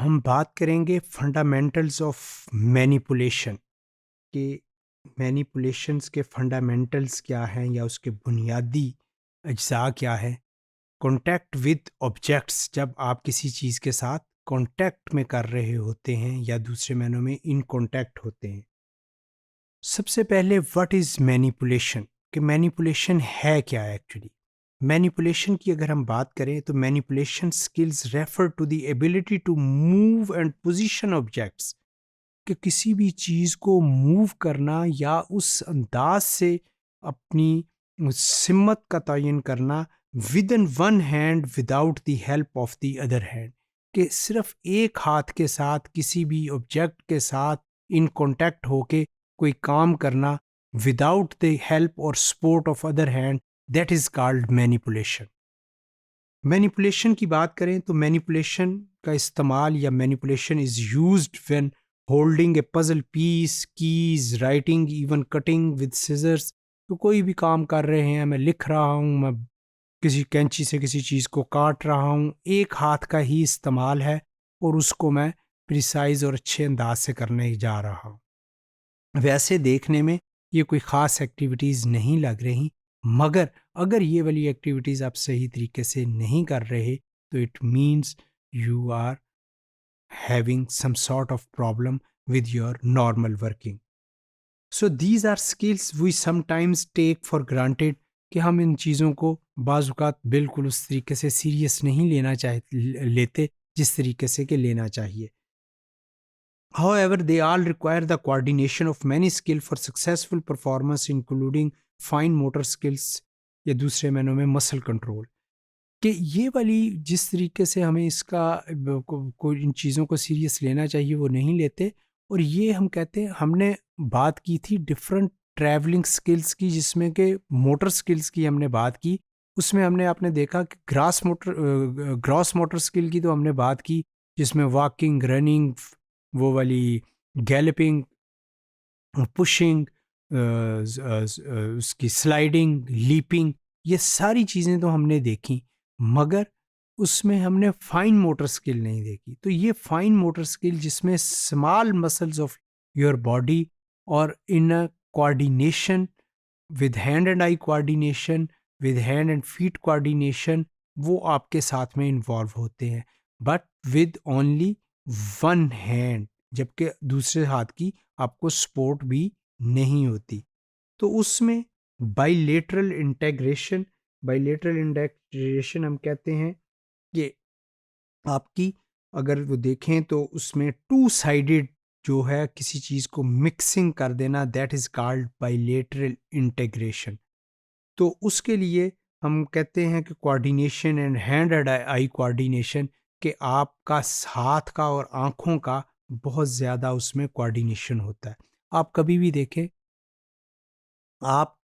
हम बात करेंगे फंडामेंटल्स ऑफ मैनिपुलेशन के मैनिपुलेशंस के फंडामेंटल्स क्या हैं या उसके बुनियादी अज्जा क्या है। कॉन्टैक्ट विद ऑब्जेक्ट्स, जब आप किसी चीज़ के साथ कॉन्टैक्ट में कर रहे होते हैं या दूसरे मायनों में इन कॉन्टैक्ट होते हैं। सबसे पहले व्हाट इज़ मैनिपुलेशन, कि मैनिपुलेशन है क्या एक्चुअली। मैनिपुलेशन की अगर हम बात करें तो manipulation skills refer to the ability to move and position objects, कि किसी भी चीज़ को मूव करना या उस अंदाज से अपनी सिमत का तयन करना with in one hand without the help of the other hand, कि सिर्फ एक हाथ के साथ किसी भी ऑब्जेक्ट के साथ इन कांटेक्ट होके कोई काम करना विदाउट द हेल्प और support of other hand, that is called manipulation. Manipulation की बात करें तो मैनिपुलेशन का इस्तेमाल या manipulation is used when holding a puzzle piece, keys, writing, even cutting with scissors. तो कोई भी काम कर रहे हैं, मैं लिख रहा हूँ, मैं किसी कैंची से किसी चीज़ को काट रहा हूँ, एक हाथ का ही इस्तेमाल है और उसको मैं प्रिसाइज और अच्छे अंदाज से करने जा रहा हूँ। वैसे देखने में ये कोई ख़ास एक्टिविटीज़ नहीं लग रही, मगर अगर ये वाली एक्टिविटीज़ आप सही तरीके से नहीं कर रहे तो it means you are having some sort of problem with your normal working. So these are skills we sometimes take for granted, कि हम इन चीज़ों को बाज़ औक़ात बिल्कुल उस तरीके से सीरियस नहीं लेते जिस तरीके से कि लेना चाहिए। However, they all require the coordination of many skills for successful performance, including fine motor skills या दूसरे मायनों में मसल कंट्रोल। कि ये वाली जिस तरीके से हमें इसका को इन चीज़ों को सीरियस लेना चाहिए वो नहीं लेते। और ये हम कहते हैं, हमने बात की थी डिफरेंट ट्रैवलिंग स्किल्स की, जिसमें कि मोटर स्किल्स की हमने बात की। उसमें हमने आपने देखा कि ग्रॉस मोटर स्किल की तो हमने बात की, जिसमें वॉकिंग, रनिंग, वो वाली गैलपिंग, पुशिंग, उसकी स्लाइडिंग, लीपिंग, ये सारी चीज़ें तो हमने देखी, मगर उसमें हमने फाइन मोटर स्किल नहीं देखी। तो ये फाइन मोटर स्किल जिसमें small muscles of your body और in coordination with hand and eye coordination, with hand and feet coordination, वो आपके साथ में इन्वॉल्व होते हैं, but with only one hand, जबकि दूसरे हाथ की आपको सपोर्ट भी नहीं होती। तो उसमें बाइलेटरल इंटेग्रेशन हम कहते हैं कि आपकी अगर वो देखें तो उसमें टू साइडेड जो है किसी चीज़ को मिक्सिंग कर देना, that is called bilateral integration. तो उसके लिए हम कहते हैं कि coordination and hand and eye coordination, कि आपका हाथ का और आँखों का बहुत ज़्यादा उसमें कोऑर्डिनेशन होता है। आप कभी भी देखें, आप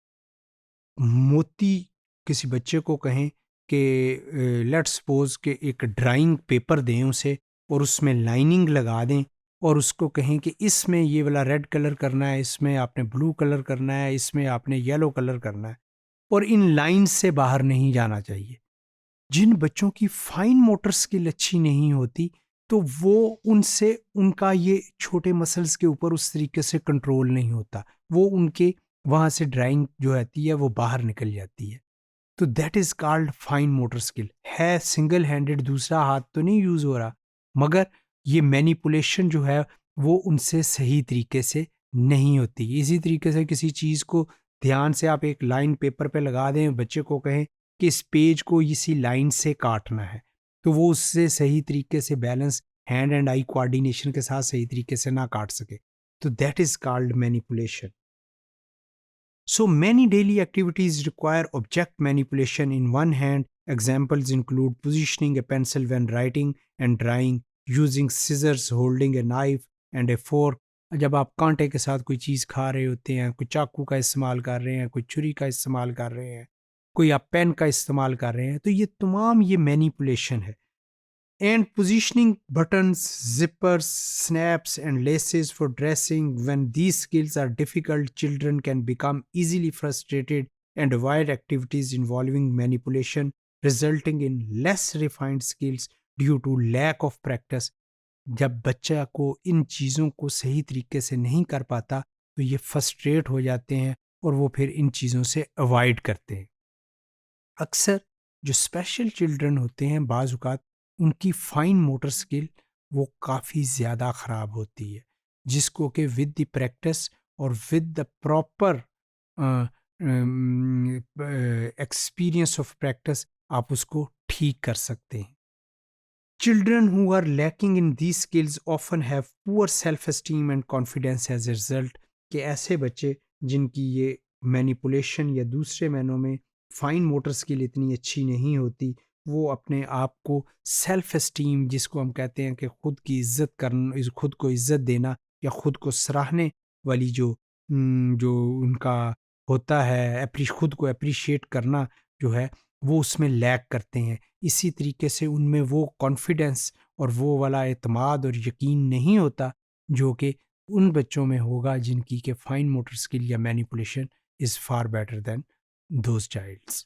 मोती किसी बच्चे को कहें कि लेट्स सपोज कि एक ड्राइंग पेपर दें उसे और उसमें लाइनिंग लगा दें और उसको कहें कि इसमें ये वाला रेड कलर करना है, इसमें आपने ब्लू कलर करना है, इसमें आपने येलो कलर करना है, और इन लाइन से बाहर नहीं जाना चाहिए। जिन बच्चों की फाइन मोटर स्किल अच्छी नहीं होती, तो वो उनसे उनका ये छोटे मसल्स के ऊपर उस तरीके से कंट्रोल नहीं होता, वो उनके वहाँ से ड्राइंग जो रहती है वो बाहर निकल जाती है। तो that is called fine motor skill. है सिंगल हैंडेड, दूसरा हाथ तो नहीं यूज़ हो रहा, मगर ये मैनिपुलेशन जो है वो उनसे सही तरीके से नहीं होती। इसी तरीके से किसी चीज़ को ध्यान से आप एक लाइन पेपर पे लगा दें, बच्चे को कहें कि इस पेज को इसी लाइन से काटना है, तो वो उससे सही तरीके से balance hand and eye coordination के साथ सही तरीके से ना काट सके, तो that is called manipulation. So many daily activities require object manipulation in one hand. Examples include positioning a pencil when writing and drawing, using scissors, holding a knife and a fork. जब आप कांटे के साथ कोई चीज़ खा रहे होते हैं, कोई चाकू का इस्तेमाल कर रहे हैं, कोई छुरी का इस्तेमाल कर रहे हैं, कोई आप पेन का इस्तेमाल कर रहे हैं, तो ये तमाम ये मैनिपुलेशन है। And positioning buttons, zippers, snaps, and laces for dressing. When these skills are difficult, children can become easily frustrated and avoid activities involving manipulation, resulting in less refined skills due to lack of practice. जब बच्चा को इन चीज़ों को सही तरीके से नहीं कर पाता, तो ये फ्रस्ट्रेट हो जाते हैं और वो फिर इन चीज़ों से अवॉइड करते हैं। अक्सर जो स्पेशल चिल्ड्रन होते हैं बाज़ औक़ात उनकी फ़ाइन मोटर स्किल वो काफ़ी ज़्यादा ख़राब होती है, जिसको कि विद द प्रैक्टिस और with the proper experience of practice आप उसको ठीक कर सकते हैं। Children who are lacking in these skills often have poor self-esteem and confidence as a result कि ऐसे बच्चे जिनकी ये मैनिपुलेशन या दूसरे मायनों में फाइन मोटर स्किल इतनी अच्छी नहीं होती, वो अपने आप को सेल्फ एस्टीम जिसको हम कहते हैं कि खुद की इज्जत करना, खुद को इज्जत देना या खुद को सराहने वाली जो उनका होता है, खुद को अप्रिशिएट करना जो है, वो उसमें लैक करते हैं। इसी तरीके से उनमें वो कॉन्फिडेंस और वो वाला एतमाद और यकीन नहीं होता जो कि उन बच्चों में होगा जिनकी के फाइन मोटर स्किल या manipulation is far better than those child's.